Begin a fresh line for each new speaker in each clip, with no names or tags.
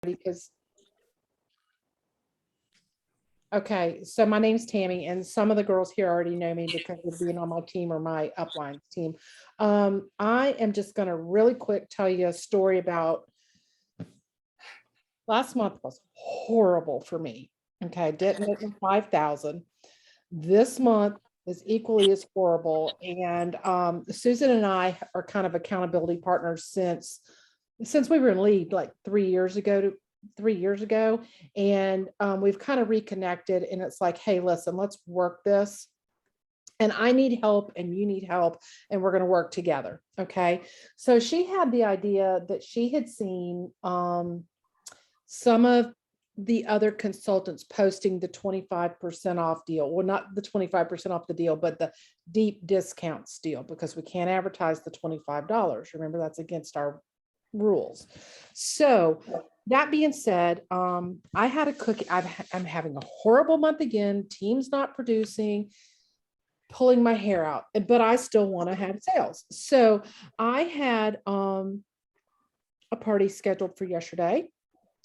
because okay, so my name's Tammy, and some of the girls here already know me because of being on my team or my upline team. I am just going to really quick tell you a story about last month was horrible for me. Okay, I didn't make my 5,000. This month is equally as horrible, and Susan and I are kind of accountability partners since we were in lead like 3 years ago. 3 years ago, and we've kind of reconnected, and it's like, hey, listen, let's work this, and I need help and you need help, and we're going to work together. Okay, so she had the idea that she had seen some of the other consultants posting the 25% off deal. Well, not the 25% off the deal, but the deep discounts deal, because we can't advertise the $25. Remember, that's against our rules. So that being said, I had a cookie. I'm having a horrible month again. Team's not producing, pulling my hair out, but I still want to have sales. So I had a party scheduled for yesterday,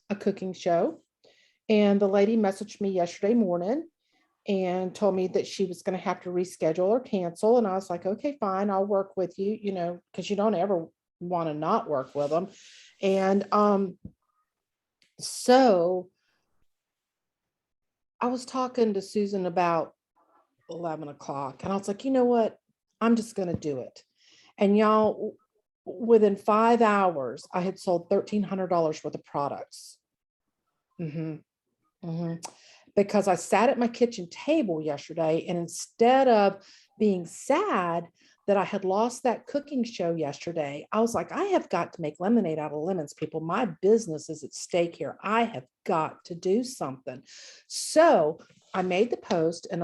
a cooking show. And the lady messaged me yesterday morning and told me that she was going to have to reschedule or cancel. And I was like, okay, fine, I'll work with you, because you don't ever want to not work with them. And so I was talking to Susan about 11 o'clock, and I was like, you know what? I'm just going to do it. And y'all, within 5 hours, I had sold $1,300 worth of products. Because I sat at my kitchen table yesterday, and instead of being sad that I had lost that cooking show yesterday, I was like, I have got to make lemonade out of lemons, people. My business is at stake here. I have got to do something. So I made the post, and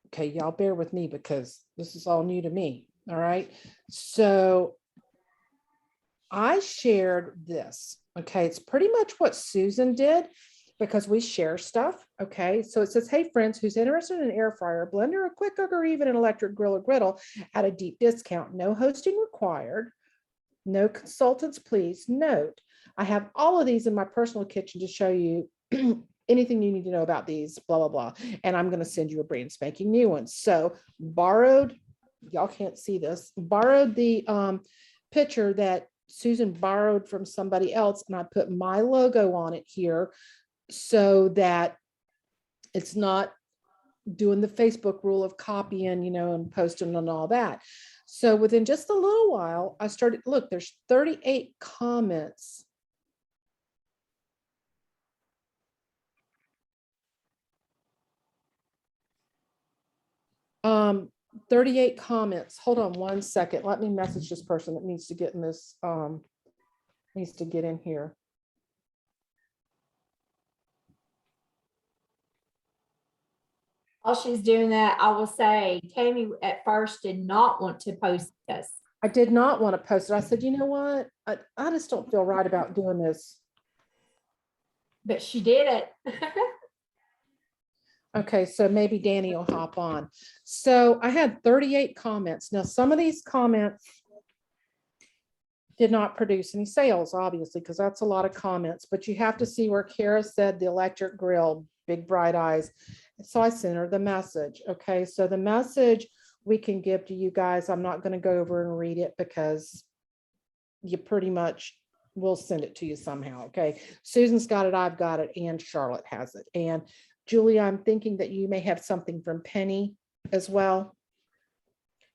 okay, y'all bear with me because this is all new to me. All right. So I shared this. Okay. It's pretty much what Susan did, because we share stuff. Okay. So it says, hey, friends, who's interested in an air fryer, blender, a quick cook, or even an electric grill or griddle at a deep discount, no hosting required, no consultants, please note, I have all of these in my personal kitchen to show you anything you need to know about these, blah, blah, blah. And I'm going to send you a brand spanking new one. So borrowed, y'all can't see this, borrowed the picture that Susan borrowed from somebody else, and I put my logo on it here so that it's not doing the Facebook rule of copying, and posting and all that. So within just a little while, I started, look, there's 38 comments. 38 comments. Hold on one second. Let me message this person that needs to get in this, needs to get in here.
While she's doing that, I will say Tammy at first did not want to post this.
I did not want to post it. I said, you know what? I just don't feel right about doing this.
But she did it.
Okay, so maybe Danny will hop on. So I had 38 comments. Now, some of these comments did not produce any sales, obviously, because that's a lot of comments, but you have to see where Kara said the electric grill, big bright eyes. So I sent her the message. Okay, so the message we can give to you guys, I'm not going to go over and read it because you pretty much will send it to you somehow. Okay, Susan's got it, I've got it, and Charlotte has it. And Julie, I'm thinking that you may have something from Penny as well.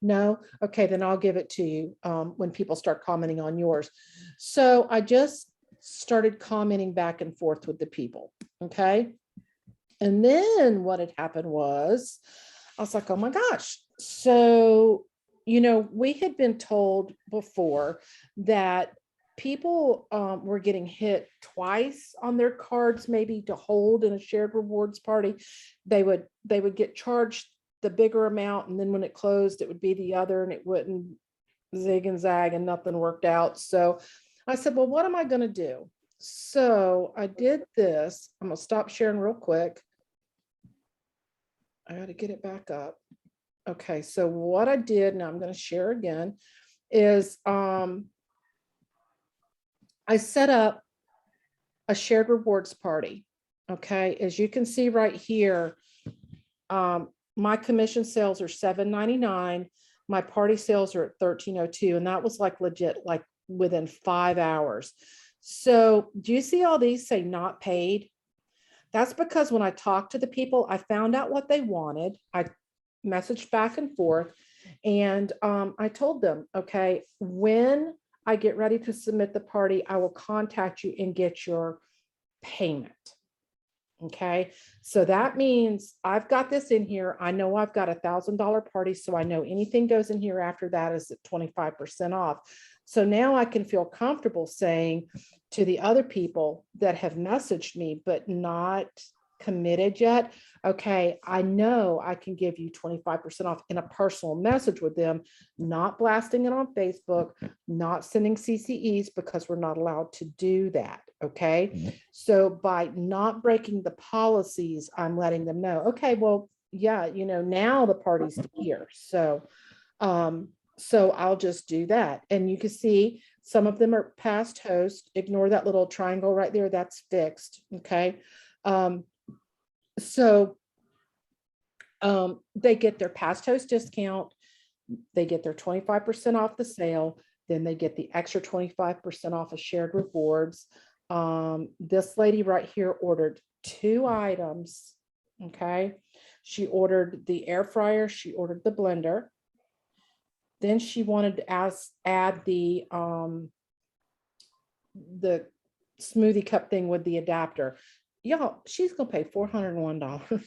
No? Okay, then I'll give it to you when people start commenting on yours. So I just started commenting back and forth with the people. Okay. And then what had happened was, I was like, oh my gosh. So, we had been told before that people were getting hit twice on their cards, maybe to hold in a shared rewards party. They would get charged the bigger amount, and then when it closed, it would be the other, and it wouldn't zig and zag, and nothing worked out. So I said, well, what am I going to do? So I did this. I'm going to stop sharing real quick. I got to get it back up. Okay, so what I did, now I'm going to share again, is I set up a shared rewards party. Okay, as you can see right here, my commission sales are $7.99. My party sales are at $13.02, and that was like legit, like within 5 hours. So do you see all these say not paid? That's because when I talked to the people, I found out what they wanted. I messaged back and forth, and I told them, okay, when I get ready to submit the party, I will contact you and get your payment. Okay, so that means I've got this in here. I know I've got $1,000 party, so I know anything goes in here after that is at 25% off. So now I can feel comfortable saying to the other people that have messaged me but not committed yet, okay, I know I can give you 25% off in a personal message with them, not blasting it on Facebook, not sending CCEs, because we're not allowed to do that. Okay, so by not breaking the policies, I'm letting them know, okay, well, yeah, now the party's here. So I'll just do that. And you can see some of them are past host. Ignore that little triangle right there. That's fixed. Okay. They get their past host discount. They get their 25% off the sale. Then they get the extra 25% off of shared rewards. This lady right here ordered 2 items. Okay. She ordered the air fryer. She ordered the blender. Then she wanted to add the smoothie cup thing with the adapter. Y'all, she's gonna pay $401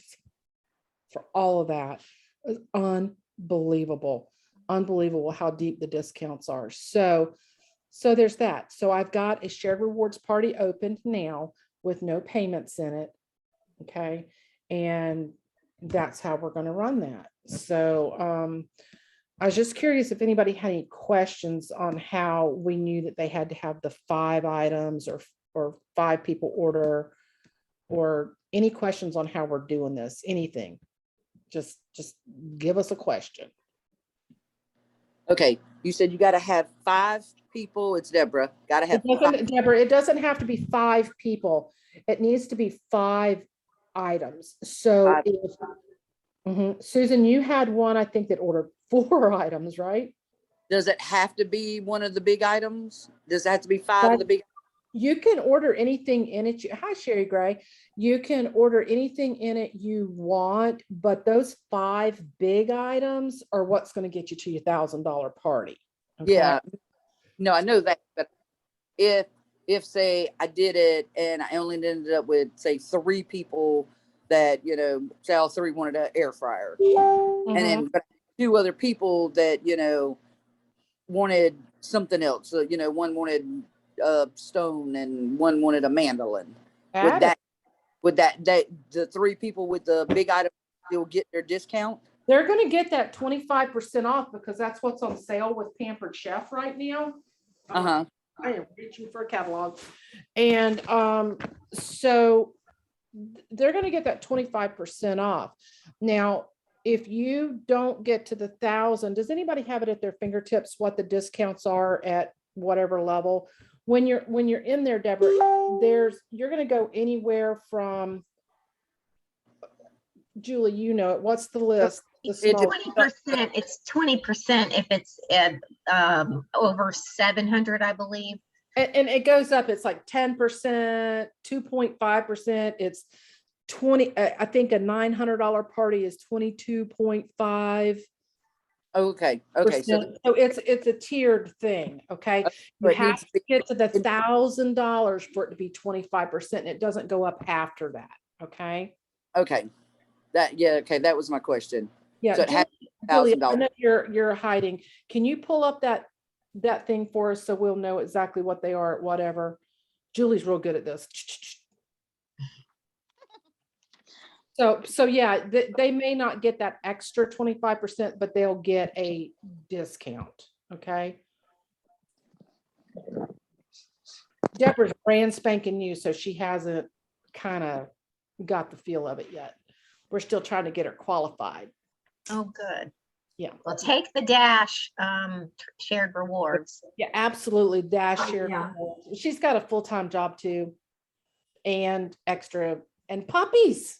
for all of that. It's unbelievable. Unbelievable how deep the discounts are. So there's that. So I've got a shared rewards party opened now with no payments in it. Okay. And that's how we're going to run that. So I was just curious if anybody had any questions on how we knew that they had to have the 5 items or 5 people order, or any questions on how we're doing this, anything. Just give us a question.
Okay, you said you got to have 5 people. It's Deborah. Got to have 5.
Deborah, it doesn't have to be 5 people. It needs to be 5 items. So
5.
if Susan, you had one, I think, that ordered 4 items, right?
Does it have to be one of the big items? Does it have to be 5 of the big?
You can order anything in it. Hi, Sherry Gray. You can order anything in it you want, but those 5 big items are what's going to get you to your $1,000 party. Okay?
Yeah, no, I know that, but if say I did it and I only ended up with say 3 people that say all 3 wanted an air fryer, and then 2 other people that wanted something else. So one wanted a stone and one wanted a mandolin. Would that the 3 people with the big item still get their discount?
They're going to get that 25% off because that's what's on sale with Pampered Chef right now. I am reaching for a catalog. And so they're going to get that 25% off. Now, if you don't get to the 1,000, does anybody have it at their fingertips what the discounts are at whatever level? When you're in there, Deborah, you're going to go anywhere from, Julie, what's the list?
It's 20%. It's 20% if it's over 700, I believe.
And it goes up. It's like 10%, 2.5%. It's 20. I think a $900 party is 22.5.
Okay.
So it's a tiered thing. Okay. You have to get to the $1,000 for it to be 25%. And it doesn't go up after that. Okay.
Okay. Okay. That was my question.
Yeah.
So
Julie, I know you're hiding. Can you pull up that thing for us so we'll know exactly what they are at whatever? Julie's real good at this. So yeah, they may not get that extra 25%, but they'll get a discount. Okay. Deborah's brand spanking new, so she hasn't kind of got the feel of it yet. We're still trying to get her qualified.
Oh, good.
Yeah.
Well, take the Dash shared rewards.
Yeah, absolutely. Dash shared rewards. She's got a full-time job too. and extra, and puppies.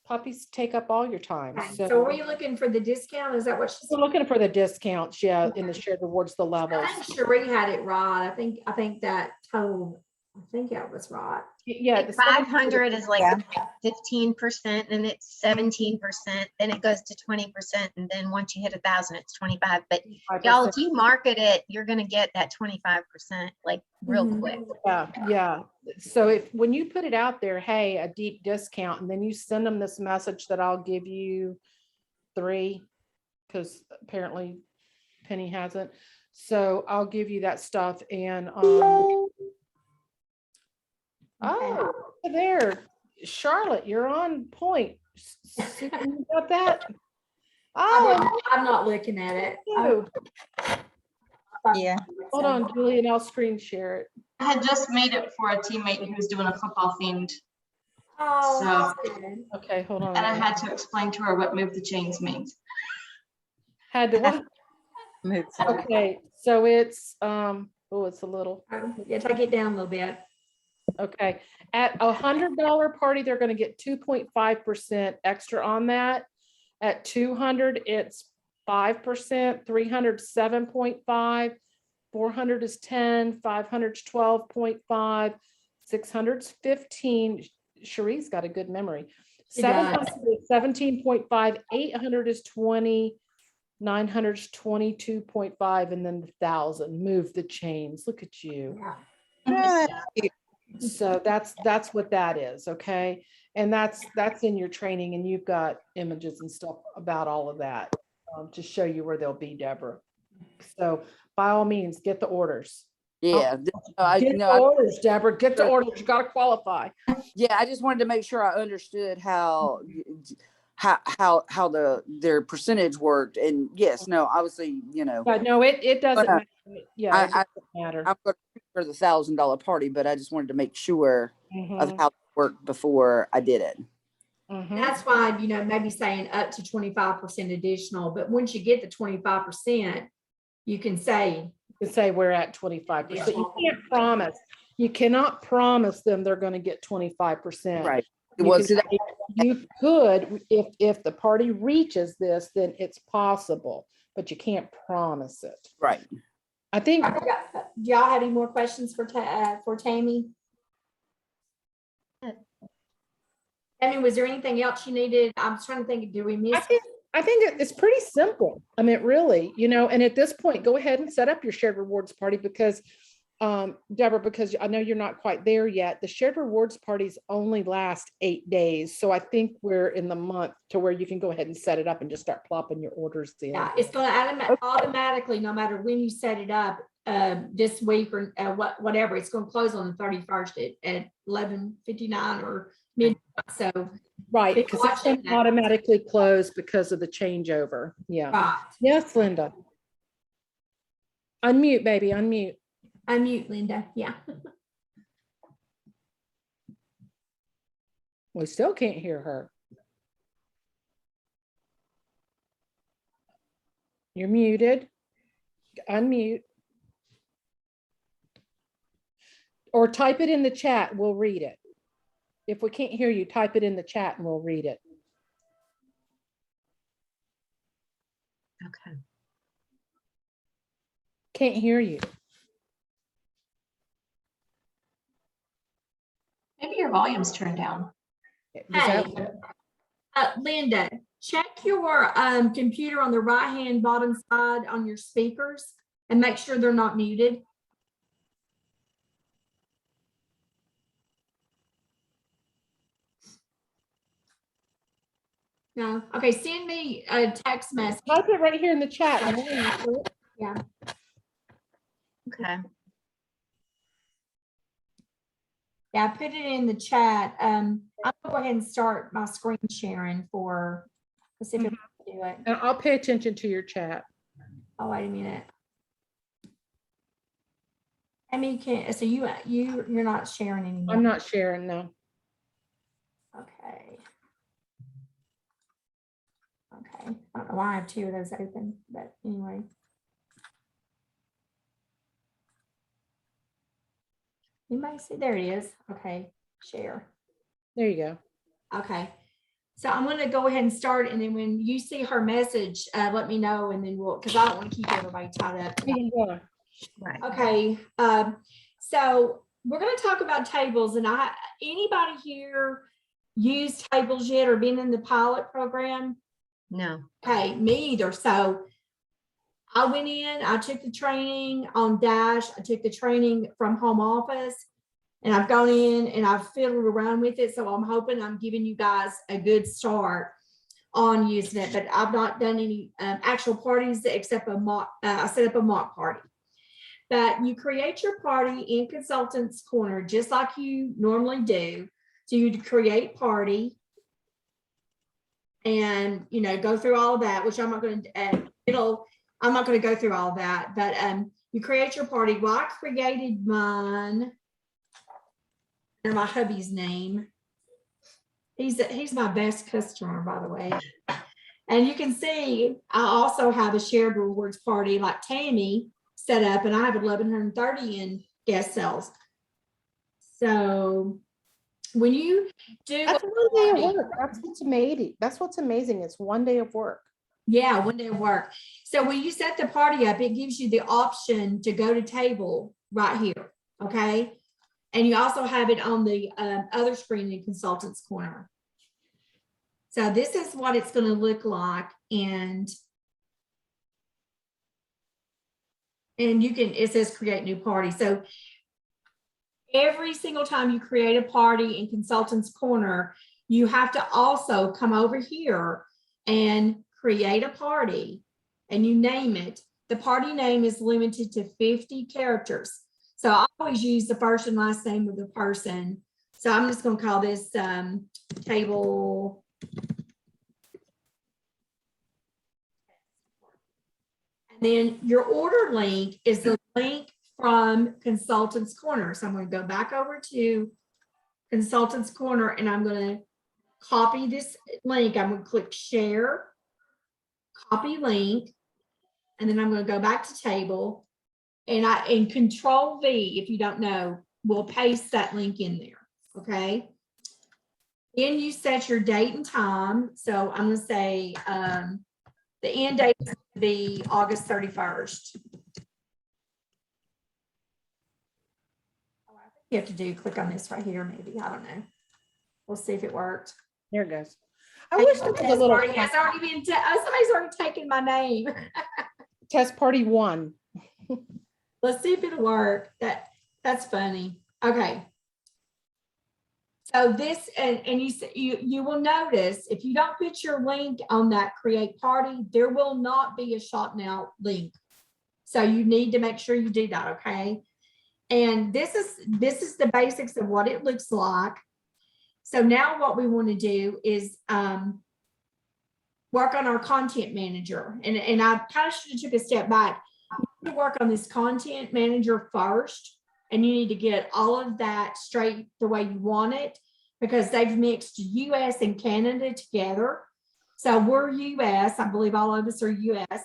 Puppies take up all your time.
Okay,
So
so are you looking for the discount? Is that what she's?
we're looking for the discounts, yeah, in the shared rewards, the levels.
I think Cherie had it right. I think that total, I think that was right.
Yeah.
Like 500 is like 15%, and it's 17%, then it goes to 20%, and then once you hit 1,000, it's 25. But y'all, if you market it, you're gonna get that 25% like real
Mhm.
quick.
Yeah, yeah. So if, when you put it out there, hey, a deep discount, and then you send them this message that I'll give you 3, because apparently Penny hasn't. So I'll give you that stuff and, oh, there, Charlotte, you're on point. You got that? Oh,
I'm not looking at it.
you.
Yeah.
Hold on, Julie, and I'll screen share it.
I had just made it for a teammate who was doing a football themed,
Oh,
So-
that's good.
Okay, hold on.
and I had to explain to her what move the chains means.
Had to what? Okay, so it's, oh, it's a little.
Yeah, take it down a little bit.
Okay, at $100 party, they're gonna get 2.5% extra on that. At 200, it's 5%, 300, 7.5, 400 is 10, 500 is 12.5, 600 is 15. Cherie's got a good memory.
She does.
700 is 17.5, 800 is 20, 900 is 22.5, and then the 1,000. Move the chains. Look at you. So that's what that is, okay? And that's in your training, and you've got images and stuff about all of that to show you where they'll be, Deborah. So by all means, get the orders.
Yeah.
Get the orders, Deborah. Get the orders. You got to qualify.
Yeah, I just wanted to make sure I understood how their percentage worked. And yes, no, obviously,
But no, it doesn't matter. Yeah, it doesn't matter.
I'm going to shoot for the $1,000 party, but I just wanted to make sure of
Mhm,
how it worked before I did it.
mhm.
That's why, maybe saying up to 25% additional, but once you get the 25%, you can say,
To say we're at 25%. You can't promise. You cannot promise them they're going to get 25%.
Right. It
You
was
can say you could, if the party reaches this, then it's possible, but you can't promise it.
right.
do
I think
y'all have any more questions for Tammy? Tammy, was there anything else you needed? I'm trying to think, do we miss?
I think it's pretty simple. I mean, really, and at this point, go ahead and set up your shared rewards party because, Deborah, because I know you're not quite there yet. The shared rewards parties only last 8 days. So I think we're in the month to where you can go ahead and set it up and just start plopping your orders in.
Yeah, it's going to automatically, no matter when you set it up, this week or whatever, it's going to close on the 31st at 11:59 or midnight. So,
Right,
Be
because it's
watching
gonna
that.
automatically close because of the changeover. Yeah.
right.
Yes, Linda. Unmute, baby, unmute.
Unmute, Linda. Yeah.
We still can't hear her. You're muted. Unmute. Or type it in the chat, we'll read it. If we can't hear you, type it in the chat and we'll read it.
Okay.
Can't hear you.
Maybe your volume's turned down.
Is
Hey,
that-
Linda, check your computer on the right-hand bottom side on your speakers and make sure they're not muted. No. Okay, send me a text message.
Type it right here in the chat. and we'll answer it.
Yeah.
Okay.
Yeah, I put it in the chat. I'll go ahead and start my screen sharing for, let's see if I can do it.
And I'll pay attention to your chat.
Oh, wait a minute. I mean, so you're not sharing anymore.
I'm not sharing, no.
Okay. Okay, I don't know why I have 2 of those open, but anyway. Anybody see? There it is. Okay, share.
There you go.
Okay. So I'm going to go ahead and start. And then when you see her message, let me know. And then we'll, because I don't want to keep everybody tied up.
Yeah.
Right.
Okay. So we're going to talk about tables. And anybody here used tables yet or been in the pilot program?
No.
Okay, me either. So I went in, I took the training on Dash, I took the training from home office, and I've gone in and I've fiddled around with it. So I'm hoping I'm giving you guys a good start on using it, but I've not done any actual parties except a mock, I set up a mock party. But you create your party in Consultants Corner, just like you normally do. So you create party and, you know, go through all of that, which I'm not going to, I'm not going to go through all that, but you create your party. Well, I created mine under my hubby's name. He's my best customer, by the way. And you can see I also have a shared rewards party like Tammy set up, and I have 1,130 in guest sales. So when you do
That's one day of work. That's what's amazing. That's what's amazing. It's one day of work.
yeah, one day of work. So when you set the party up, it gives you the option to go to table right here. Okay. And you also have it on the other screen in Consultants Corner. So this is what it's going to look like. And you can, it says create new party. So every single time you create a party in Consultants Corner, you have to also come over here and create a party and you name it. The party name is limited to 50 characters. So I always use the first and last name of the person. So I'm just going to call this table. And then your order link is the link from Consultants Corner. So I'm going to go back over to Consultants Corner and I'm going to copy this link. I'm going to click share, copy link, and then I'm going to go back to table and Control V, if you don't know, will paste that link in there. Okay. Then you set your date and time. So I'm going to say the end date is going to be August 31st. You have to click on this right here, maybe. I don't know. We'll see if it worked.
There it goes. I wish there was a little
It's already been, somebody's already taken my name.
test party 1.
Let's see if it'll work. That's funny. Okay. So this, and you will notice if you don't put your link on that create party, there will not be a shop now link. So you need to make sure you do that. Okay. And this is the basics of what it looks like. So now what we want to do is work on our content manager. And I kind of should have took a step back. You need to work on this content manager first, and you need to get all of that straight the way you want it, because they've mixed US and Canada together. So we're US, I believe all of us are US.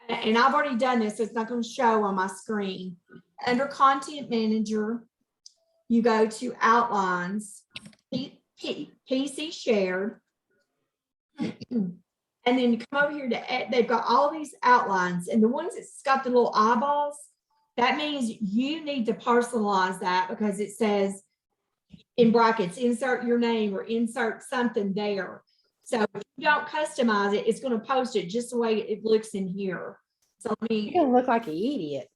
And I've already done this, so it's not going to show on my screen. Under Content Manager, you go to Outlines, PC Shared, and then you come over here to, they've got all these outlines, and the ones that's got the little eyeballs, that means you need to personalize that because it says in brackets, insert your name or insert something there. So if you don't customize it, it's going to post it just the way it looks in here. So let me.
You're gonna look like an idiot.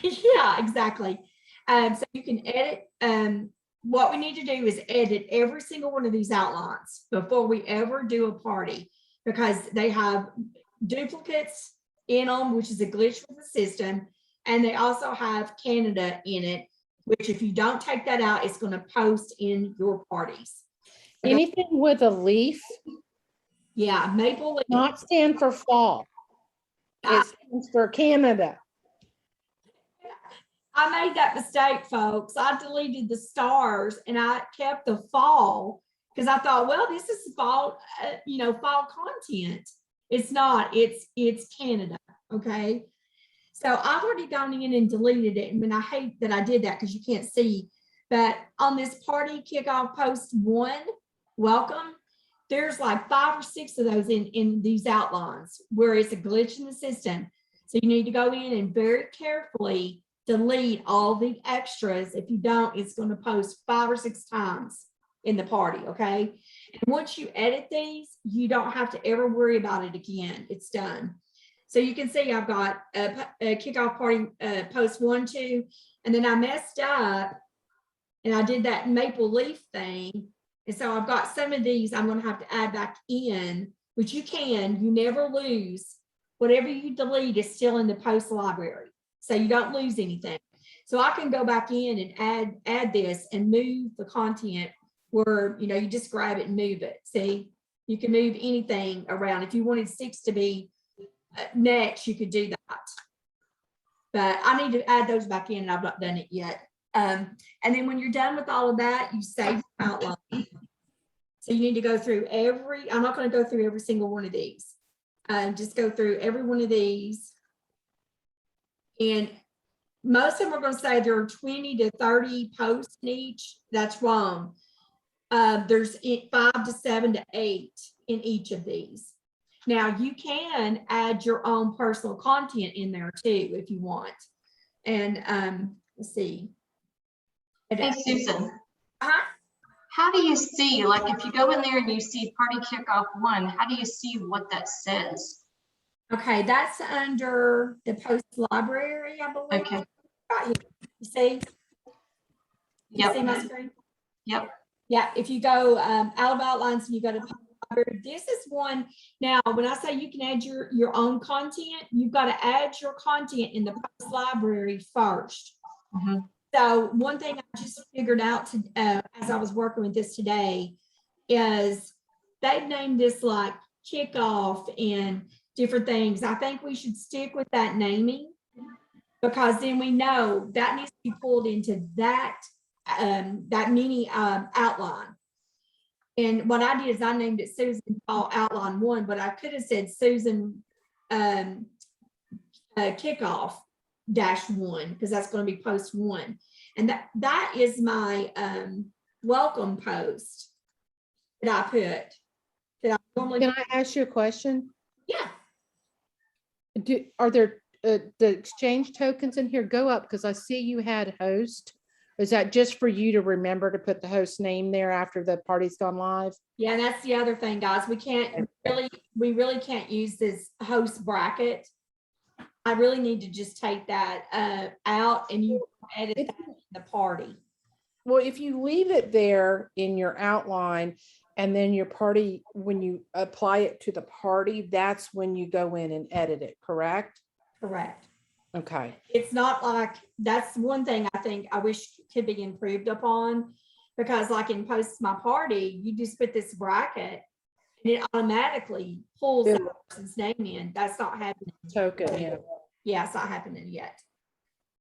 Yeah, exactly. So you can edit. What we need to do is edit every single one of these outlines before we ever do a party, because they have duplicates in them, which is a glitch with the system. And they also have Canada in it, which if you don't take that out, it's going to post in your parties.
Anything with a leaf,
Yeah, maple leaf.
not stand for fall. It stands for Canada.
I made that mistake, folks. I deleted the stars and I kept the fall because I thought, well, this is fall, fall content. It's not. It's Canada. Okay. So I've already gone in and deleted it. And I hate that I did that because you can't see. But on this party kickoff post 1, welcome, there's like 5 or 6 of those in these outlines where it's a glitch in the system. So you need to go in and very carefully delete all the extras. If you don't, it's going to post 5 or 6 times in the party, okay? And once you edit these, you don't have to ever worry about it again. It's done. So you can see I've got a kickoff party post 1, 2, and then I messed up and I did that maple leaf thing. And so I've got some of these I'm going to have to add back in, which you never lose. Whatever you delete is still in the post library. So you don't lose anything. So I can go back in and add this and move the content where, you just grab it and move it. See, you can move anything around. If you wanted 6 to be next, you could do that. But I need to add those back in and I've not done it yet. And then when you're done with all of that, you save the outline. So you need to go through I'm not going to go through every single one of these. Just go through every one of these. And most of them are going to say there are 20 to 30 posts in each. That's wrong. There's 5 to 7 to 8 in each of these. Now you can add your own personal content in there too, if you want. And let's see.
Hey, Susan,
Uh-huh.
how do you see, like if you go in there and you see party kickoff 1, how do you see what that says?
Okay, that's under the post library, I believe.
Okay.
Right here. You see? You see my
Yep.
screen?
Yep.
Yeah, if you go out of outlines and you go to post library, this is one. Now, when I say you can add your own content, you've got to add your content in the post library first.
Mhm.
So one thing I just figured out as I was working with this today is they've named this like kickoff and different things. I think we should stick with that naming because then we know that needs to be pulled into that mini outline. And what I did is I named it Susan Paul Outline 1, but I could have said Susan Kickoff -1 because that's going to be post 1. And that is my welcome post that I put. That I normally
Can I ask you a question?
yeah.
Are there the exchange tokens in here? Go up because I see you had host. Is that just for you to remember to put the host name there after the party's gone live?
Yeah, and that's the other thing, guys. We really can't use this host bracket. I really need to just take that out and you edit that in the party.
Well, if you leave it there in your outline and then your party, when you apply it to the party, that's when you go in and edit it, correct?
Correct.
Okay.
It's not like, that's one thing I think I wish could be improved upon, because like in post my party, you just put this bracket and it automatically pulls that person's name in. That's not happening.
Token, yeah.
Yeah, it's not happening yet.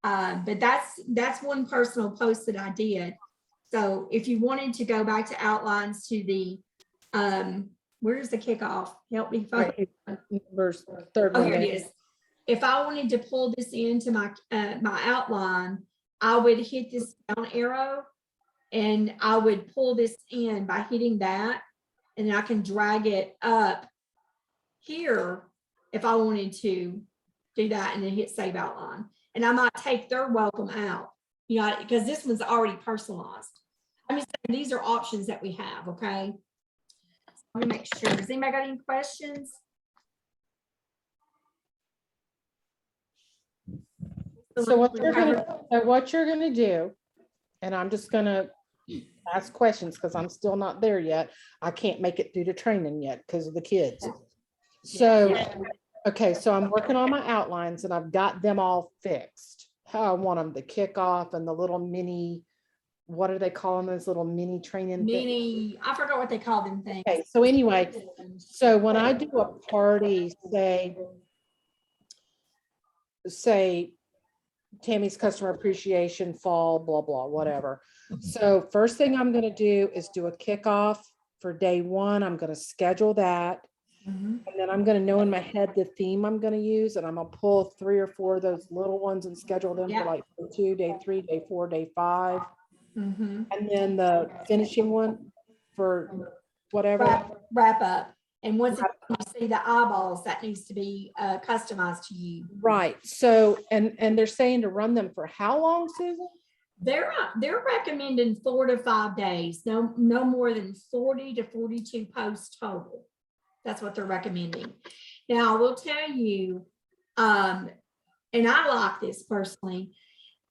But that's one personal post that I did. So if you wanted to go back to outlines to the, where's the kickoff? Help me.
Right, verse third
Oh,
one.
here it is. If I wanted to pull this into my my outline, I would hit this down arrow and I would pull this in by hitting that, and then I can drag it up here if I wanted to do that, and then hit save outline. And I might take their welcome out, because this one's already personalized. I'm just saying these are options that we have, okay? Let me make sure. Does anybody got any questions?
So what you're gonna do, and I'm just gonna ask questions because I'm still not there yet. I can't make it through the training yet because of the kids. So, okay, so I'm working on my outlines and I've got them all fixed. How I want them, the kickoff and the little mini, what are they calling those little mini training things?
I forgot what they call them things.
Okay, so anyway, so when I do a party, say Tammy's customer appreciation fall, blah, blah, whatever. So first thing I'm going to do is do a kickoff for day 1. I'm going to schedule that.
Mhm.
And then I'm gonna know in my head the theme I'm gonna use, and I'm gonna pull 3 or 4 of those little ones and schedule them
Yeah.
for like day 2, day 3, day 4, day 5.
Mhm.
And then the finishing one for whatever.
Wrap up. And once you see the eyeballs, that needs to be customized to you.
Right. So, and they're saying to run them for how long, Susan?
They're recommending 4 to 5 days, no more than 40 to 42 posts total. That's what they're recommending. Now, I will tell you, and I like this personally,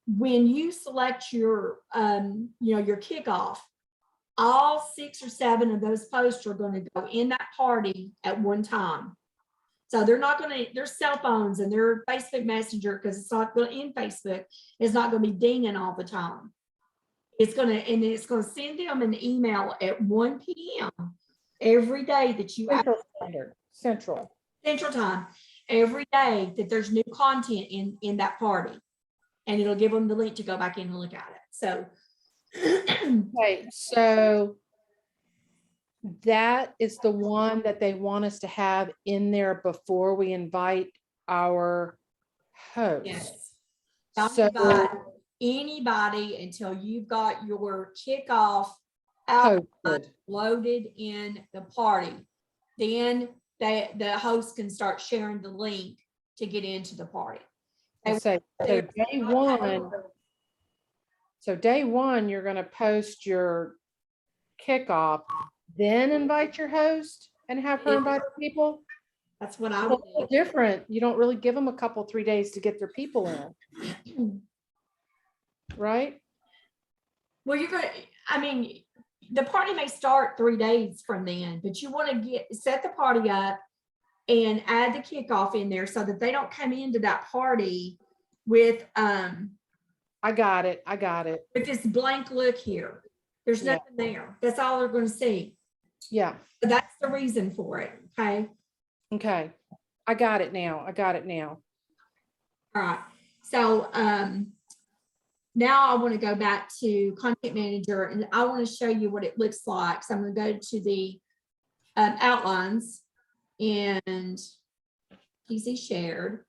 when you select your, your kickoff, all 6 or 7 of those posts are going to go in that party at one time. So they're not going to, their cell phones and their Facebook Messenger, because it's not going in Facebook, it's not going to be dinging all the time. It's going to, and it's going to send them an email at 1 p.m. every day that you
Central Standard, Central.
Central Time, every day that there's new content in that party. And it'll give them the link to go back in and look at it. So
Okay, so that is the one that they want us to have in there before we invite our host.
yes. Don't
So
invite anybody until you've got your kickoff out
posted.
loaded in the party. Then the host can start sharing the link to get into the party.
I say, so day one, you're gonna post your kickoff, then invite your host and have her invite the people.
That's what I
It's a
would
little
do.
different. You don't really give them a couple, 3 days to get their people in, right?
Well, you're going to, I mean, the party may start 3 days from then, but you want to set the party up and add the kickoff in there so that they don't come into that party with
I got it. I got it.
with this blank look here. There's
Yeah.
nothing there. That's all they're going to see.
Yeah.
So that's the reason for it. Okay.
Okay. I got it now. I got it now.
All right. So now I want to go back to Content Manager, and I want to show you what it looks like. So I'm going to go to the outlines and PC shared.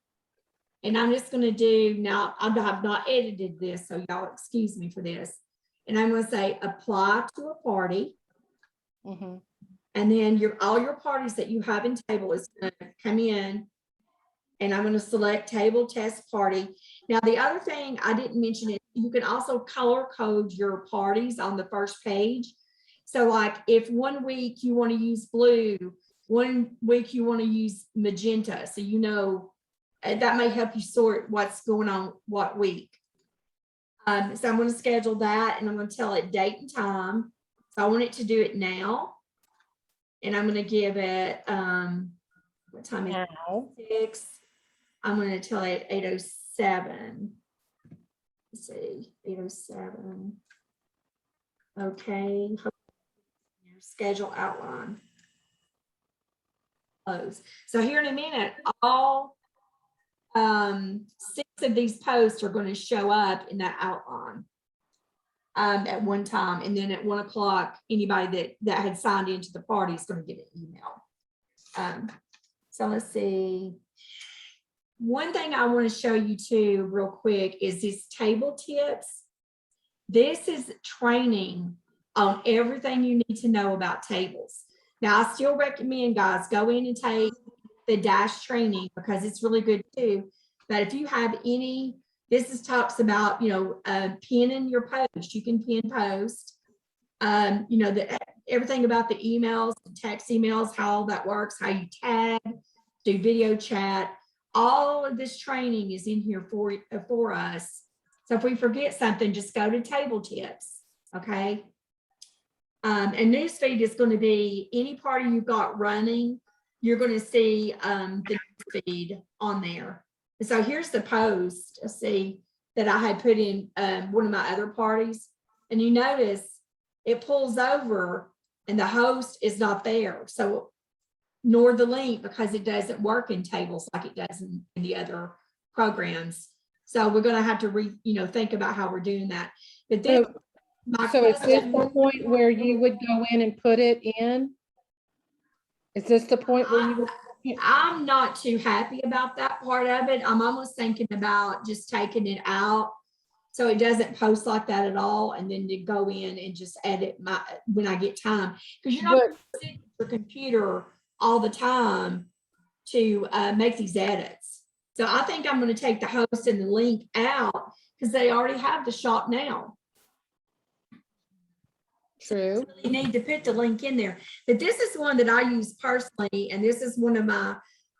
And I'm just going to do, now I have not edited this, so y'all excuse me for this. And I'm going to say apply to a party.
Mm-hmm.
And then all your parties that you have in table is going to come in. And I'm going to select table test party. Now, the other thing I didn't mention is you can also color code your parties on the first page. So like if 1 week you want to use blue, 1 week you want to use magenta. So you know, that may help you sort what's going on what week. So I'm going to schedule that and I'm going to tell it date and time. So I want it to do it now. And I'm going to give it, what time is it?
Now.
6. I'm going to tell it 8:07. Let's see, 8:07. Okay. Schedule outline. Close. So here in a minute, all 6 of these posts are going to show up in that outline at one time. And then at 1 o'clock, anybody that had signed into the party is going to get an email. So let's see. One thing I want to show you too real quick is this table tips. This is training on everything you need to know about tables. Now, I still recommend guys go in and take the dash training because it's really good too. But if you have any, talks about, pinning your post. You can pin post. Everything about the emails, the text emails, how all that works, how you tag, do video chat. All of this training is in here for us. So if we forget something, just go to table tips, okay? And newsfeed is going to be any party you've got running, you're going to see the newsfeed on there. And so here's the post, see, that I had put in one of my other parties. And you notice it pulls over and the host is not there. So nor the link because it doesn't work in tables like it does in the other programs. So we're going to have to think about how we're doing that. But then
So is this the point where you would go in and put it in? Is this the point where you?
I'm not too happy about that part of it. I'm almost thinking about just taking it out so it doesn't post like that at all, and then to go in and just edit when I get time. Because you're not
But
sitting at your computer all the time to make these edits. So I think I'm going to take the host and the link out because they already have the shop now.
true.
You need to put the link in there. But this is one that I use personally, and this is one of my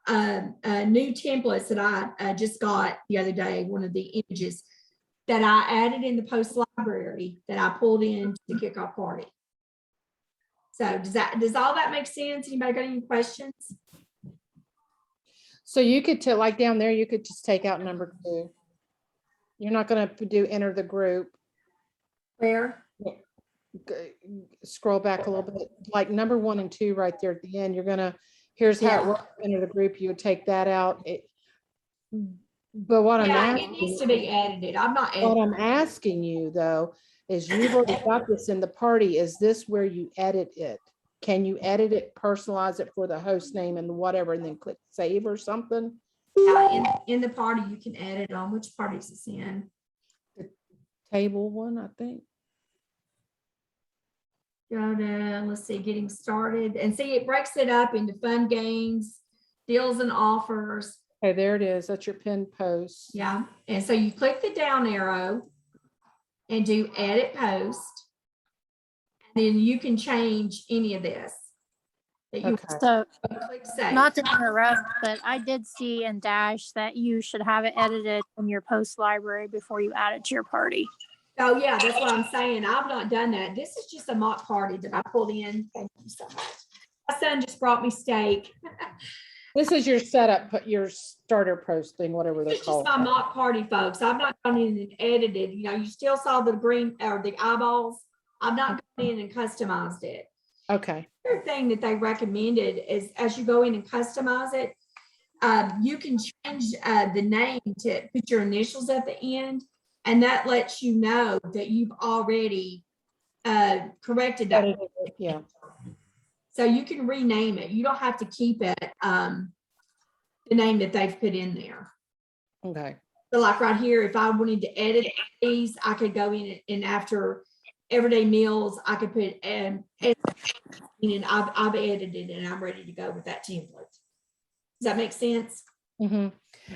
new templates that I just got the other day, one of the images that I added in the post library that I pulled in to the kickoff party. So does all that make sense? Anybody got any questions?
So you could tell, like down there, you could just take out number 2. You're not going to do enter the group.
Where?
Scroll back a little bit, like number 1 and 2 right there at the end. You're gonna, here's how it works, enter the group. You would take that out. But what I'm
Yeah, it needs to
asking,
be edited. I'm not
what
editing.
I'm asking you though, is you've already got this in the party. Is this where you edit it? Can you edit it, personalize it for the host name and whatever, and then click save or something?
Yeah, in the party, you can edit on which parties it's in.
Table one, I think.
Go to, let's see, getting started, and see, it breaks it up into fun games, deals and offers.
Okay, there it is. That's your pinned post.
Yeah, and so you click the down arrow and do edit post. And then you can change any of this. That you
Okay.
So
click save.
not to interrupt, but I did see in Dash that you should have it edited in your post library before you add it to your party.
Oh yeah, that's what I'm saying. I've not done that. This is just a mock party that I pulled in. Thank you so much. My son just brought me steak.
This is your setup, but your starter posting, whatever they're
It's just
called.
my mock party, folks. I've not gone in and edited. You know, you still saw the green or the eyeballs. I've not gone in and customized it.
Okay.
The other thing that they recommended is as you go in and customize it, you can change the name to put your initials at the end, and that lets you know that you've already corrected that.
Edited it, yeah.
So you can rename it. You don't have to keep it the name that they've put in there.
Okay.
So like right here, if I wanted to edit these, I could go in and after everyday meals, I could put and I've edited and I'm ready to go with that template. Does that make sense?
Mm-hmm.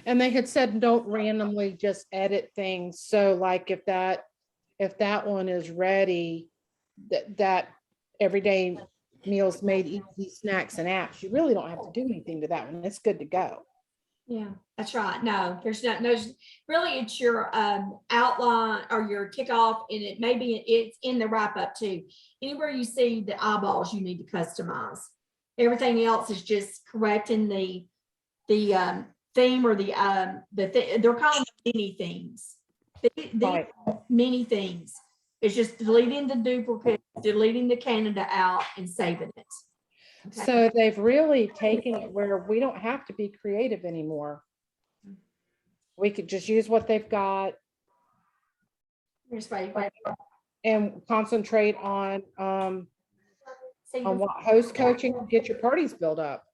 And they had said don't randomly just edit things. So like if that one is ready, that everyday meals made easy snacks and apps, you really don't have to do anything to that one. It's good to go.
Yeah, that's right. No, there's really it's your outline or your kickoff, and it maybe it's in the wrap up too. Anywhere you see the eyeballs, you need to customize. Everything else is just correcting the theme or they're calling mini themes.
Right.
Many things. It's just deleting the duplicate, deleting the Canada out, and saving it. Okay.
So they've really taken it where we don't have to be creative anymore. We could just use what they've got
Here's what
and concentrate on
see,
what host coaching to get your parties built up.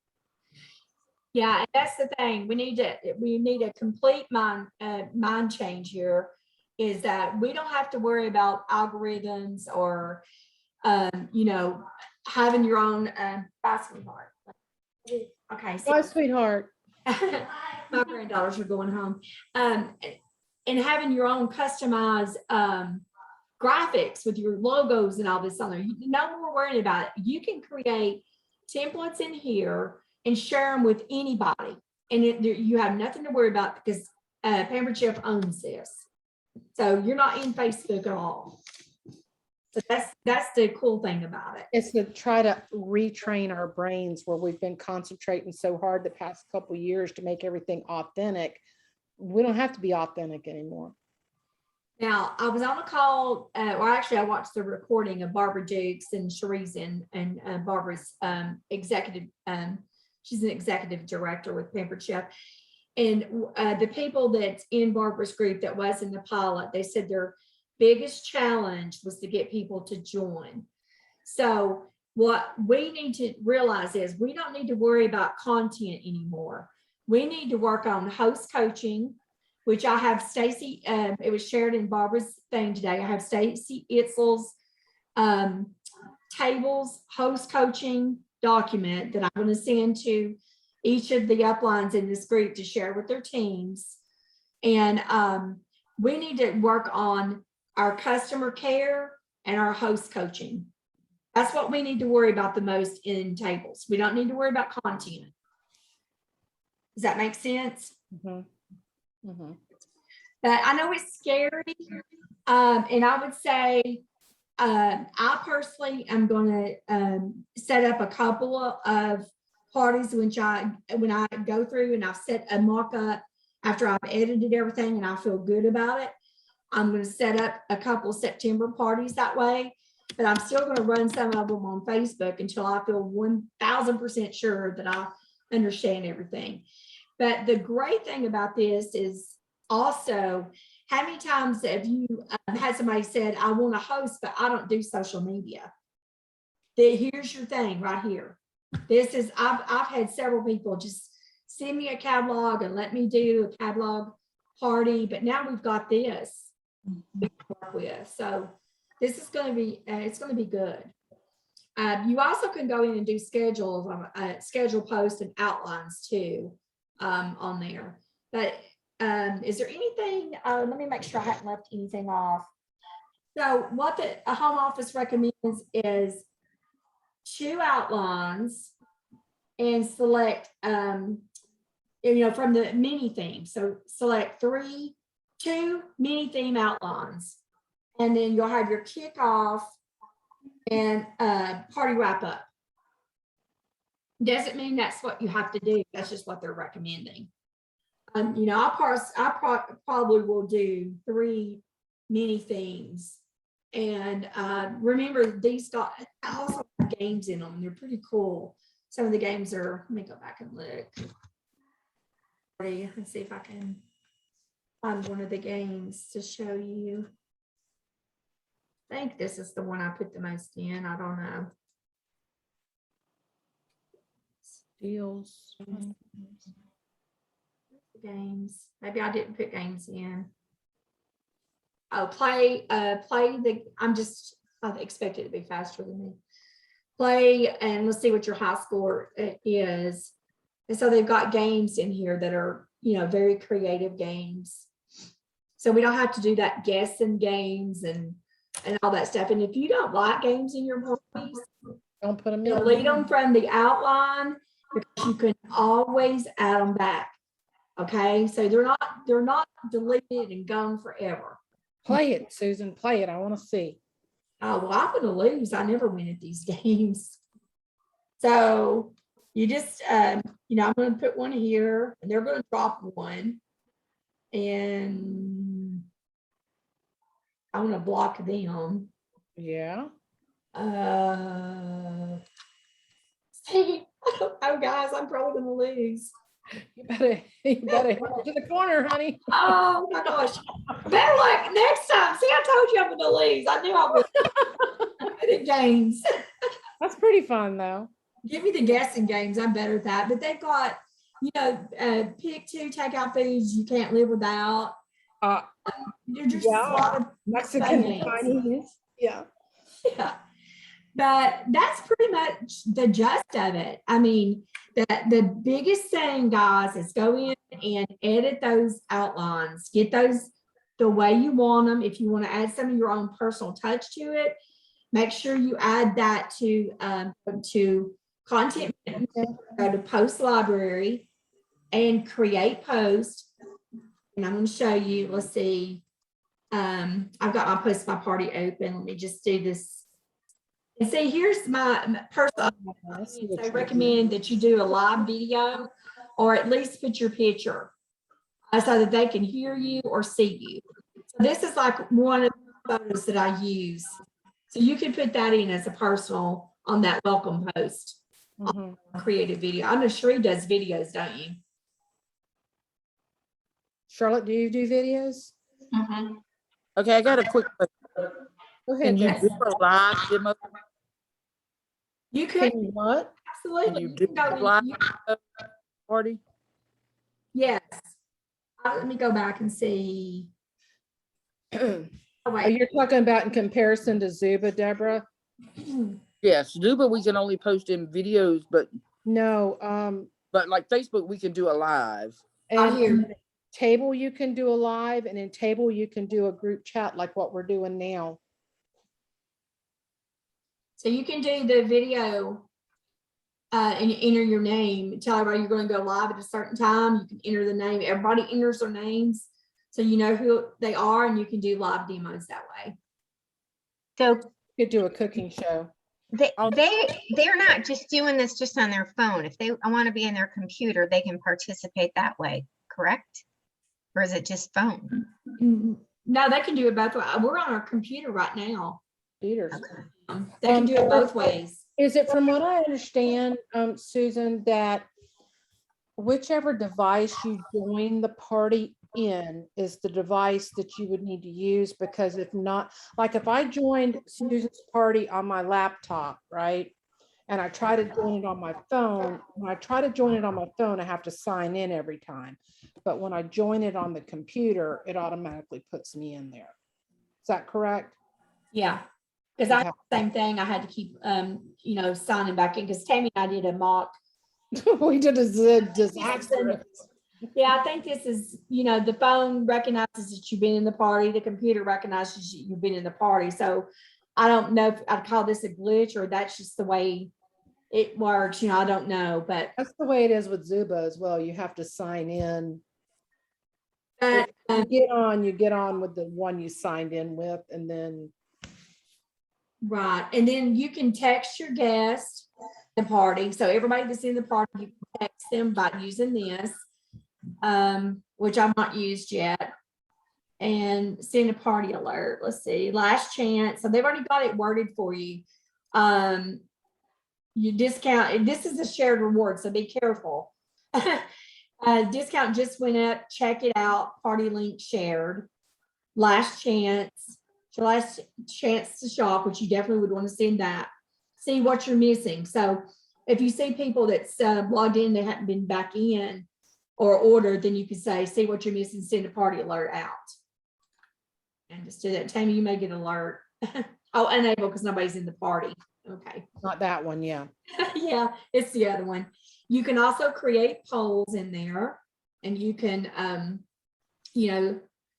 yeah, and that's the thing. We need a complete mind change here. Is that we don't have to worry about algorithms or you know, having your own bye, sweetheart. Okay, so
Bye, sweetheart.
my granddaughters are going home. And having your own customized graphics with your logos and all this on there. No more worrying about it. You can create templates in here and share them with anybody. And you have nothing to worry about because Pampered Chef owns this. So you're not in Facebook at all. So that's the cool thing about it.
It's to try to retrain our brains where we've been concentrating so hard the past couple of years to make everything authentic. We don't have to be authentic anymore.
Now, I was on a call, or actually I watched the recording of Barbara Dukes and Cherise and Barbara's executive, she's an executive director with Pampered Chef. And the people that's in Barbara's group that was in the pilot, they said their biggest challenge was to get people to join. So what we need to realize is we don't need to worry about content anymore. We need to work on host coaching, which I have Stacy, it was shared in Barbara's thing today. I have Stacy Itzel's tables, host coaching document that I'm going to send to each of the uplines in this group to share with their teams. And we need to work on our customer care and our host coaching. That's what we need to worry about the most in tables. We don't need to worry about content. Does that make sense?
Mhm. Mhm.
But I know it's scary. And I would say, I personally am going to set up a couple of parties when I go through and I've set a mock-up after I've edited everything and I feel good about it. I'm going to set up a couple September parties that way, but I'm still going to run some of them on Facebook until I feel 1000% sure that I understand everything. But the great thing about this is also, how many times have you had somebody said, I want to host, but I don't do social media? Here's your thing right here. This is, I've had several people just send me a catalog and let me do a catalog party, but now we've got this we can work with. So this is going to be, it's going to be good. You also can go in and do schedules, schedule posts and outlines too on there. But is there anything, let me make sure I haven't left anything off. So what a home office recommends is 2 outlines and select, from the mini theme. So select 2 mini theme outlines, and then you'll have your kickoff and party wrap up. Doesn't mean that's what you have to do. That's just what they're recommending. I probably will do 3 mini themes. And remember, these got also have games in them. They're pretty cool. Some of the games are, let me go back and look. Let's see if I can find one of the games to show you. I think this is the one I put the most in. I don't know.
Deals.
Games. Maybe I didn't put games in. Oh, play the, I expect it to be faster than me. Play, and let's see what your high score is. And so they've got games in here that are, very creative games. So we don't have to do that guessing games and all that stuff. And if you don't like games in your parties,
Don't put them
delete
in.
them from the outline, because you can always add them back. Okay, so they're not deleted and gone forever.
Play it, Susan. Play it. I want to see.
Oh, well, I'm going to lose. I never win at these games. So you just, I'm going to put one here, and they're going to drop one. And I'm going to block them.
Yeah.
See, oh, guys, I'm probably going to lose.
You better head to the corner, honey.
Oh my gosh. Better luck next time. See, I told you I'm gonna lose. I knew I would. Good at games.
That's pretty fun though.
Give me the guessing games. I'm better at that. But they've got, pick 2 takeout foods you can't live without. You're just a lot of
Mexican
games.
Chinese. Yeah.
Yeah. But that's pretty much the gist of it. I mean, the biggest thing, guys, is go in and edit those outlines. Get those the way you want them. If you want to add some of your own personal touch to it, make sure you add that to content. Go to post library and create post. And I'm going to show you. Let's see. I've got my post my party open. Let me just do this. And see, here's my personal. I recommend that you do a live video, or at least put your picture so that they can hear you or see you. So this is like one of the photos that I use. So you can put that in as a personal on that welcome post. Create a video. I know Sheree does videos, don't you?
Charlotte, do you do videos?
Okay, I got a quick question.
Go ahead.
Can you
Deb.
do a live demo?
You could,
Can you what?
absolutely.
you
You
do
can go in-
live
you-
party?
Yes. Let me go back and see. Oh,
Are
wait.
you talking about in comparison to Zuba, Deborah?
Yes, Zuba, we can only post in videos,
No,
but like Facebook, we can do a live.
Out here.
and Table, you can do a live, and in Table, you can do a group chat like what we're doing now.
So you can do the video and enter your name, tell everybody you're going to go live at a certain time. You can enter the name. Everybody enters their names so you know who they are, and you can do live demos that way.
So
You could do a cooking show.
they're not just doing this just on their phone. If they want to be in their computer, they can participate that way, correct? Or is it just phone?
No, they can do it both ways. We're on our computer right now.
Theaters.
They can do it both ways.
Is it from what I understand, Susan, that whichever device you join the party in is the device that you would need to use? Because if not, like if I joined Susan's party on my laptop, right? And I try to join it on my phone, when I try to join it on my phone, I have to sign in every time. But when I join it on the computer, it automatically puts me in there. Is that correct?
Yeah. Because I had the same thing. I had to keep, signing back in because Tammy and I did a mock.
We did a disaster.
Yeah, I think this is, the phone recognizes that you've been in the party. The computer recognizes you've been in the party. So I don't know if I'd call this a glitch or that's just the way it works. I don't know, but
That's the way it is with Zuba as well. You have to sign in.
but,
You get on with the one you signed in with, and then
right. And then you can text your guest the party. So everybody that's in the party, you can text them by using this, which I've not used yet. And send a party alert. Let's see, last chance. So they've already got it worded for you. You discount, this is a shared reward, so be careful. Discount just went up. Check it out. Party link shared. Last chance. So last chance to shop, which you definitely would want to send that. See what you're missing. So if you see people that's logged in, they haven't been back in or ordered, then you can say, see what you're missing, send a party alert out. And just do that. Tammy, you may get an alert. Oh, enable because nobody's in the party. Okay.
not that one, yeah.
Yeah, it's the other one. You can also create polls in there and you can,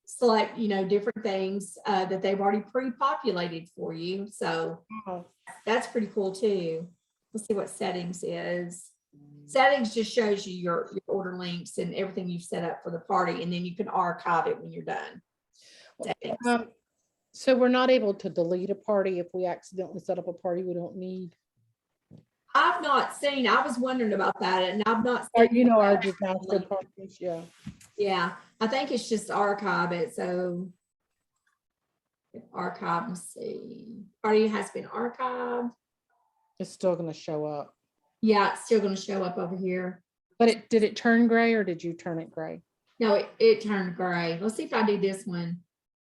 select, different things that they've already pre-populated for you. So
Oh,
that's pretty cool too. Let's see what settings is. Settings just shows you your order links and everything you've set up for the party. And then you can archive it when you're done. Settings.
so we're not able to delete a party if we accidentally set up a party we don't need.
I've not seen, I was wondering about that and I've not
Or,
seen.
our disaster parties, yeah.
Yeah, I think it's just archive it. So archive, let's see. Party has been archived.
It's still gonna show up.
Yeah, it's still going to show up over here.
But did it turn gray or did you turn it gray?
No, it turned gray. Let's see if I do this one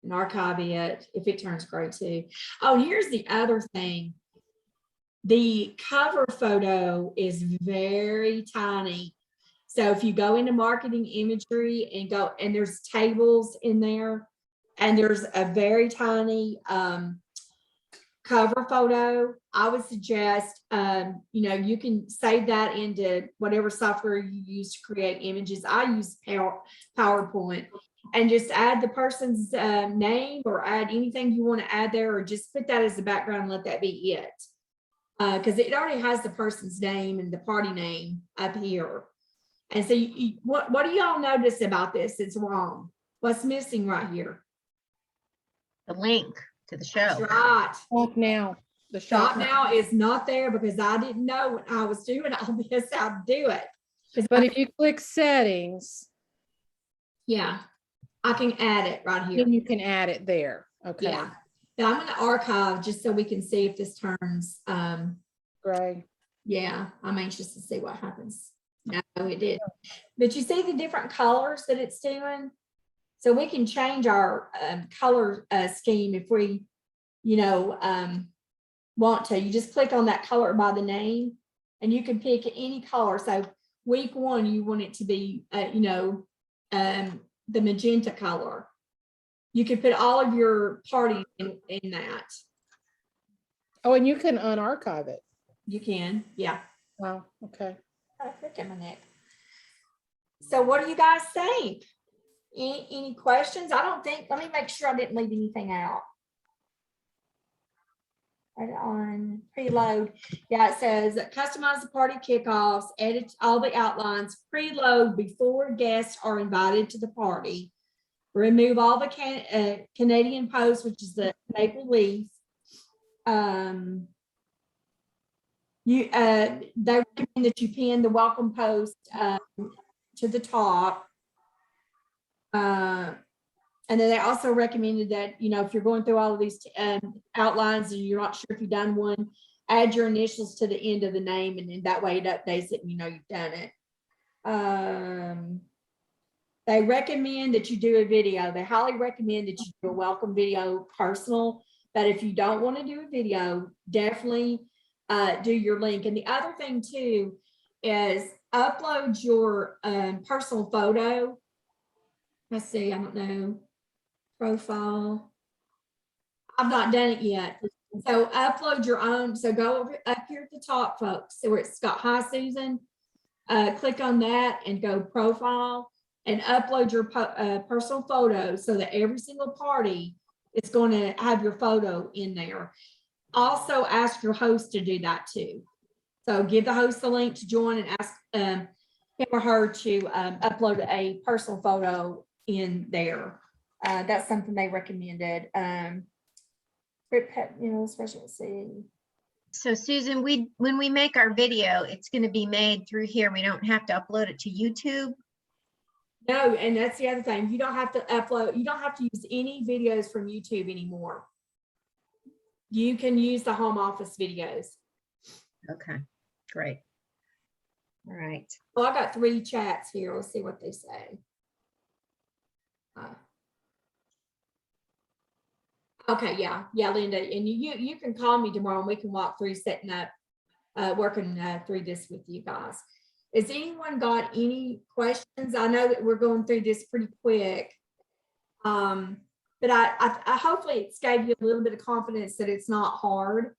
and archive it, if it turns gray too. Oh, here's the other thing. The cover photo is very tiny. So if you go into marketing imagery and there's tables in there and there's a very tiny cover photo, I would suggest, you can save that into whatever software you use to create images. I use PowerPoint and just add the person's name or add anything you want to add there, or just put that as the background and let that be it. Because it already has the person's name and the party name up here. And so what do y'all notice about this? It's wrong. What's missing right here?
The link to the show.
That's right.
Shop now. The
Shop now is not there because I didn't know when I was doing all this how to do it.
But if you click settings,
Yeah, I can add it right here.
then you can add it there. Okay.
Yeah. Now I'm going to archive just so we can see if this turns.
Gray.
Yeah, I'm anxious to see what happens. No, it did. But you see the different colors that it's doing? So we can change our color scheme if we, want to. You just click on that color by the name and you can pick any color. So week 1, you want it to be, the magenta color. You can put all of your parties in that.
Oh, and you can unarchive it.
You can, yeah.
Wow, okay.
I click in my neck. So what do you guys think? Any questions? I don't think, let me make sure I didn't leave anything out. Right on preload. Yeah, it says customize the party kickoffs, edit all the outlines, preload before guests are invited to the party. Remove all the Canadian post, which is the maple leaf. They recommend that you pin the welcome post to the top. And then they also recommended that, if you're going through all of these outlines and you're not sure if you've done one, add your initials to the end of the name, and then that way it updates it and you know you've done it. They recommend that you do a video. They highly recommend that you do a welcome video personal, but if you don't want to do a video, definitely do your link. And the other thing too is upload your personal photo. Let's see, I don't know, profile. I've not done it yet. So upload your own. So go over up here at the top, folks, so where it's got Hi Susan, click on that and go profile and upload your personal photo so that every single party is going to have your photo in there. Also ask your host to do that too. So give the host the link to join and ask him or her to upload a personal photo in there. That's something they recommended. Especially see.
So Susan, when we make our video, it's going to be made through here. We don't have to upload it to YouTube.
No, and that's the other thing. You don't have to upload, you don't have to use any videos from YouTube anymore. You can use the home office videos.
Okay, great. All right.
Well, I got 3 chats here. Let's see what they say. Okay, yeah, Linda, and you can call me tomorrow and we can walk through setting up, working through this with you guys. Has anyone got any questions? I know that we're going through this pretty quick, but I hopefully it's gave you a little bit of confidence that it's not hard.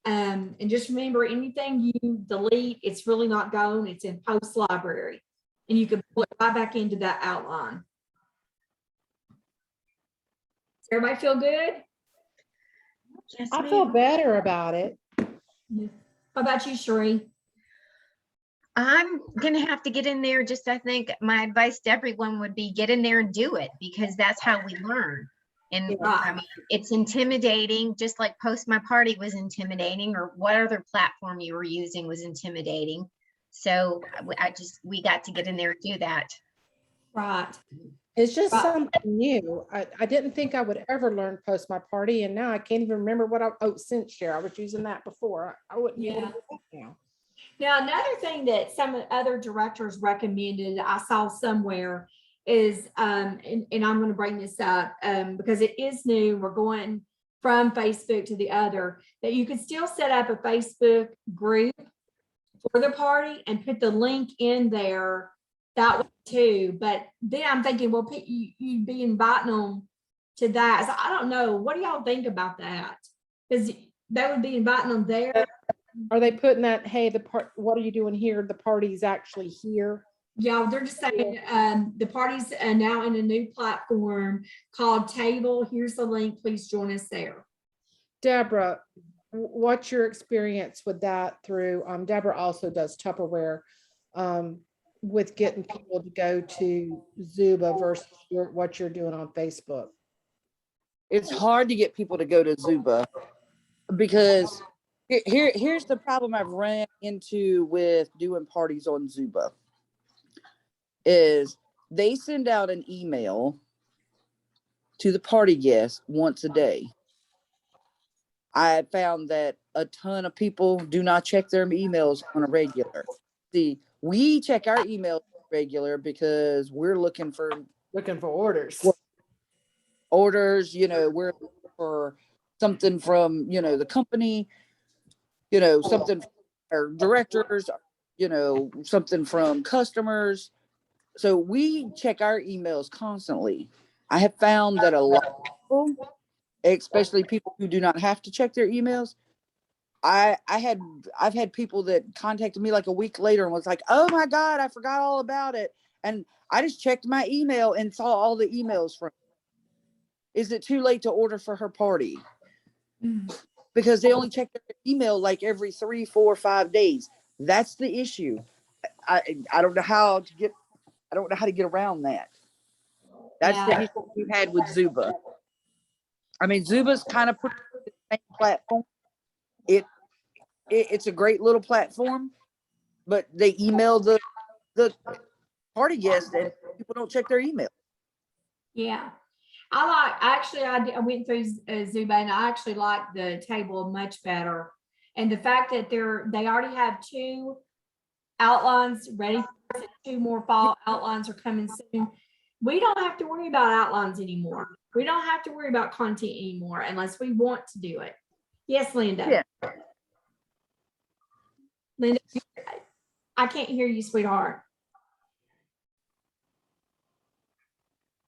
And just remember, anything you delete, it's really not gone. It's in post library, and you can pull it right back into that outline. Does everybody feel good?
Yes,
I feel
ma'am.
better about it.
How about you, Sheree?
I'm going to have to get in there. I think my advice to everyone would be get in there and do it, because that's how we learn. And I mean, it's intimidating, just like Post My Party was intimidating, or what other platform you were using was intimidating. So we got to get in there and do that.
Right.
It's just something new. I didn't think I would ever learn Post My Party, and now I can't even remember what Scent Share. I was using that before. I wouldn't be able to do that now.
Now, another thing that some other directors recommended, I saw somewhere, is, and I'm going to bring this up because it is new. We're going from Facebook to the other, that you can still set up a Facebook group for the party and put the link in there that way too. But then I'm thinking, well, you'd be inviting them to that. So I don't know. What do y'all think about that? Because that would be inviting them there.
Are they putting that, hey, what are you doing here? The party's actually here.
Yeah, they're just saying the party's now in a new platform called Table. Here's the link. Please join us there.
Deborah, what's your experience with that through? Deborah also does Tupperware with getting people to go to Zuba versus what you're doing on Facebook.
It's hard to get people to go to Zuba because here's the problem I've ran into with doing parties on Zuba. Is they send out an email to the party guests once a day. I found that a ton of people do not check their emails on a regular. See, we check our emails regular because we're looking for
Looking for orders.
Orders, we're looking for something from, the company, something from our directors, something from customers. So we check our emails constantly. I have found that a lot of people, especially people who do not have to check their emails, I've had people that contacted me like a week later and was like, oh my God, I forgot all about it. And I just checked my email and saw all the emails from, is it too late to order for her party? Because they only check their email like every 3, 4, 5 days. That's the issue. I don't know how to get around that. That's the issue we've had with Zuba. I mean, Zuba's kind of put the same platform. It's a great little platform, but they email the party guests and people don't check their email.
Yeah. I went through Zuba and I actually like the table much better. And the fact that they already have 2 outlines ready, 2 more fall outlines are coming soon. We don't have to worry about outlines anymore. We don't have to worry about content anymore unless we want to do it. Yes, Linda.
Yeah.
Linda, I can't hear you, sweetheart.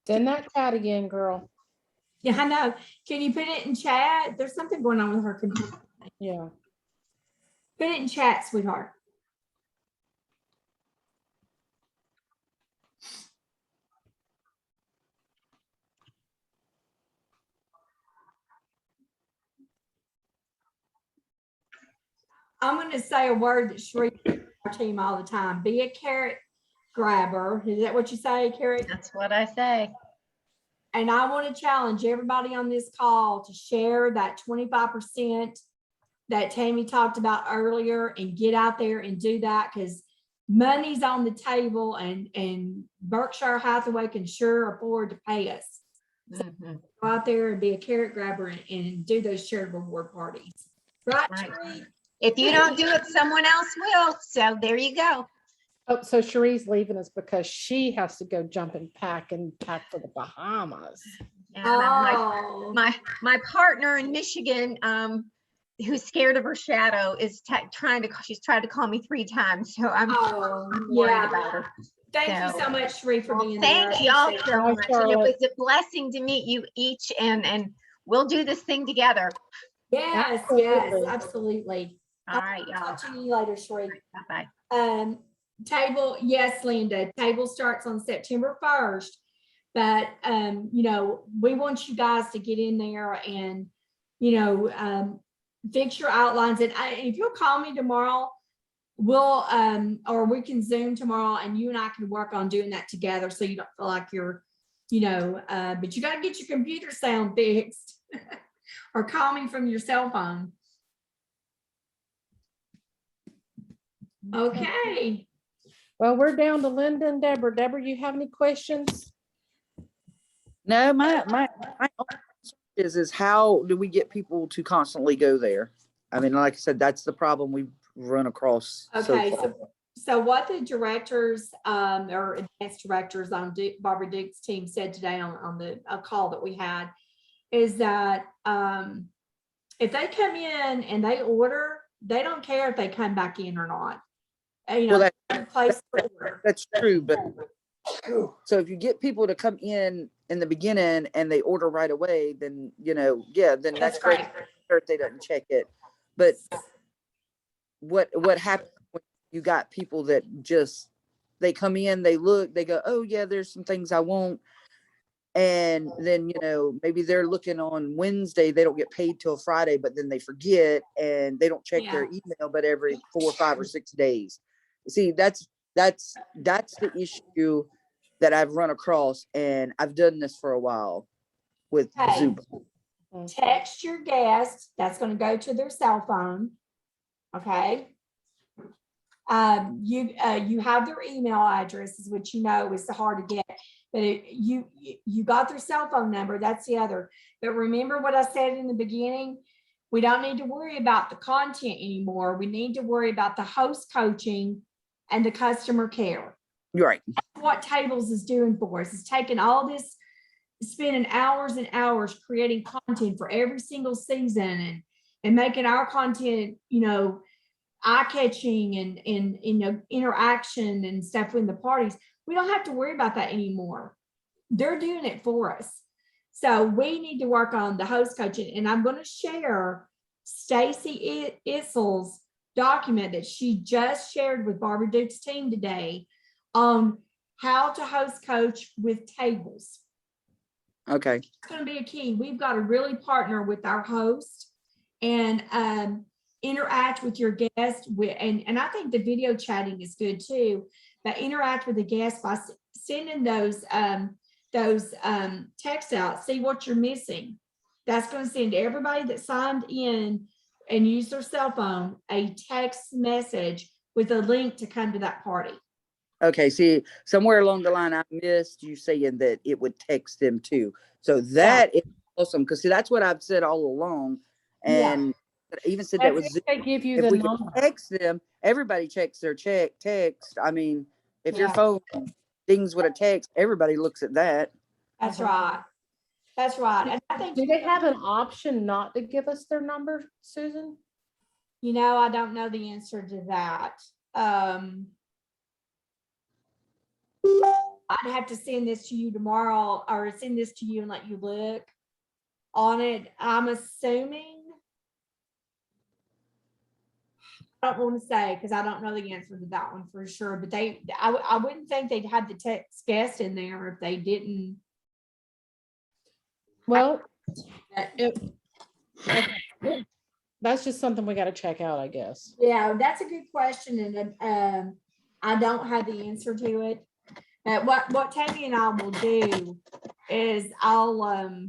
Send that chat again, girl.
Yeah, I know. Can you put it in chat? There's something going on with her computer.
Yeah.
Put it in chat, sweetheart. I'm going to say a word that Sheree our team all the time. Be a carrot grabber. Is that what you say, carrot?
That's what I say.
And I want to challenge everybody on this call to share that 25% that Tammy talked about earlier and get out there and do that, because money's on the table and Berkshire Hathaway can sure afford to pay us. So go out there and be a carrot grabber and do those shared reward parties. Right, Sheree?
If you don't do it, someone else will. So there you go.
Oh, so Cherie's leaving us because she has to go jump and pack for the Bahamas.
And my partner in Michigan, who's scared of her shadow, is she's tried to call me 3 times. So I'm worried about her.
Thank you so much, Sheree, for being there.
Thank y'all so much. And it was a blessing to meet you each, and we'll do this thing together.
Yes, absolutely.
All right, y'all.
Talk to you later, Sheree.
Bye-bye.
Table, yes, Linda, table starts on September 1st, but, we want you guys to get in there and, fix your outlines. And if you'll call me tomorrow, we'll, or we can Zoom tomorrow and you and I can work on doing that together. So you don't feel like you're, but you got to get your computer sound fixed or call me from your cell phone. Okay.
Well, we're down to Linda and Deborah. Deborah, you have any questions?
No, my only is how do we get people to constantly go there? I mean, like I said, that's the problem we've run across.
Okay, so what the directors or advanced directors on Barbara Duke's team said today on the call that we had is that if they come in and they order, they don't care if they come back in or not.
That's true, but so if you get people to come in the beginning and they order right away, then then that's great. They doesn't check it, but what happens when you got people that just they come in, they look, they go, oh yeah, there's some things I want, and then maybe they're looking on Wednesday, they don't get paid till Friday, but then they forget and they don't check their email, but every 4, 5, or 6 days. See, that's the issue that I've run across, and I've done this for a while with Zuba.
Text your guest. That's going to go to their cell phone. Okay. You have their email addresses, which is hard to get, but you got their cell phone number. That's the other. But remember what I said in the beginning. We don't need to worry about the content anymore. We need to worry about the host coaching and the customer care.
You're right.
That's what Tables is doing for us. It's taking all this spending hours and hours creating content for every single season and making our content, you know, eye-catching and you know, interaction and stuff in the parties. We don't have to worry about that anymore. They're doing it for us. So we need to work on the host coaching. And I'm going to share Stacy Issel's document that she just shared with Barbara Duke's team today on how to host coach with tables.
Okay.
It's going to be a key. We've got to really partner with our host and interact with your guest. And I think the video chatting is good too, but interact with the guest by sending those texts out, see what you're missing. That's going to send everybody that signed in and used their cell phone a text message with a link to come to that party.
Okay, see, somewhere along the line, I missed you saying that it would text them too. So that is awesome, because see, that's what I've said all along. And I even said that
That's
was
if they give you
if
the
we can
number.
text them, everybody checks their text. I mean, if your
Yeah.
phone dings with a text, everybody looks at that.
That's right. That's right. And I think,
Do they have an option not to give us their number, Susan?
you know, I don't know the answer to that. I'd have to send this to you tomorrow or send this to you and let you look on it. I'm assuming, I don't want to say because I don't know the answer to that one for sure, but I wouldn't think they'd have the text guest in there if they didn't.
Well,
Okay.
that's just something we got to check out, I guess.
Yeah, that's a good question, and I don't have the answer to it. What Tammy and I will do is I'll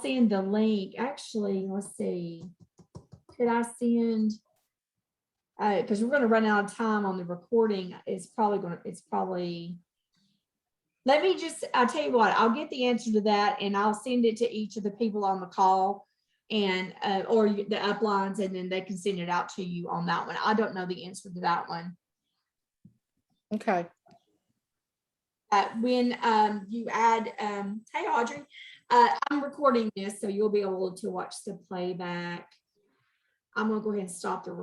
send the link. Actually, let's see. Could I send? Because we're going to run out of time on the recording. It's probably. Let me just. I'll tell you what. I'll get the answer to that, and I'll send it to each of the people on the call, and or the uplines, and then they can send it out to you on that one. I don't know the answer to that one.
Okay.
When you add, hey Audrey, I'm recording this, so you'll be able to watch the playback. I'm gonna go ahead and stop the recording.